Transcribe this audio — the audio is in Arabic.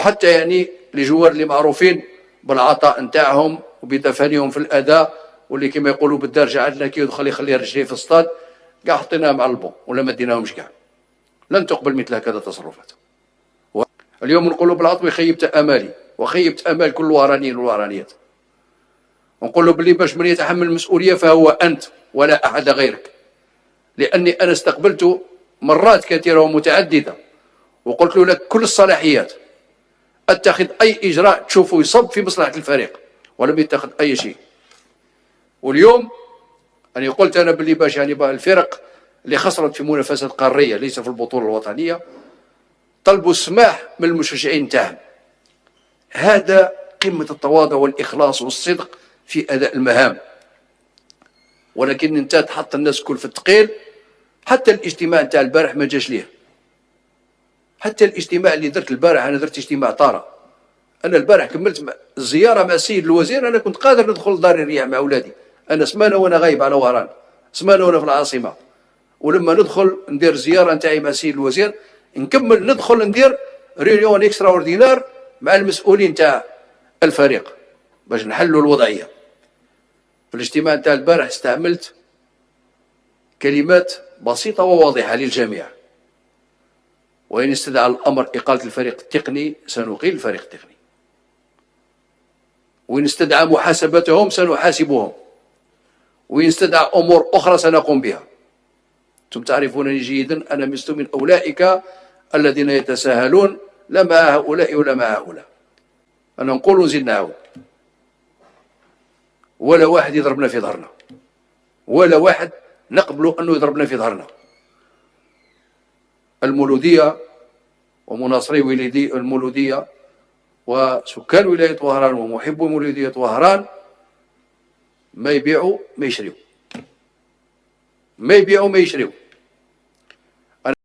وحتى يعني لجوار اللي معروفين بالعطاء نتاعهم وبتفانيهم في الاداء، واللي كما يقولوا بالدارجه عندنا كي يدخل يخلي رجليه في الصطاد، كاع حطيناهم على البون ولا ما ديناهمش كاع. لن تقبل مثل هكذا تصرفات. اليوم نقولوا بالعطوي خيبت امالي وخيبت امال كل الوطنيين والوطنيات. ونقول له باللي باش من يتحمل المسؤوليه فهو انت ولا احد غيرك، لاني انا استقبلت مرات كثيره ومتعدده وقلت له لك كل الصلاحيات، اتخذ اي اجراء تشوفه يصب في مصلحه الفريق، ولم يتخذ اي شيء. واليوم أنا قلت أنا باللي باش يعني الفرق اللي خسرت في منافسات قارية ليس في البطولة الوطنية طلبوا السماح من المشجعين تاعهم. هذا قمة التواضع والإخلاص والصدق في أداء المهام. ولكن أنت تحط الناس كل في الثقيل. حتى الاجتماع تاع البارح ما جاش ليه. حتى الاجتماع اللي درت البارح، أنا درت اجتماع طارئ. أنا البارح كملت الزيارة مع السيد الوزير، أنا كنت قادر ندخل دار الرياح مع أولادي. أنا سمانة وأنا غايب على وهران، سمانة وأنا في العاصمة، ولما ندخل ندير زيارة نتاعي مع السيد الوزير نكمل ندخل ندير ريونيون اكسترا اوردينار مع المسؤولين تاع الفريق باش نحلوا الوضعية. في الاجتماع تاع البارح استعملت كلمات بسيطة وواضحة للجميع، وإن استدعى الأمر إقالة الفريق التقني سنقيل الفريق التقني، وإن استدعى محاسبتهم سنحاسبهم، وإن استدعى أمور أخرى سنقوم بها. أنتم تعرفونني جيدا، أنا لست من أولئك الذين يتساهلون لا مع هؤلاء ولا مع هؤلاء. أنا نقول ونزيد نعاود، ولا واحد يضربنا في ظهرنا، ولا واحد نقبله أنه يضربنا في ظهرنا. المولودية ومناصري المولودية وسكان ولاية وهران ومحبو مولودية وهران ما يبيعوا ما يشريوا، ما يبيعوا ما يشريوا.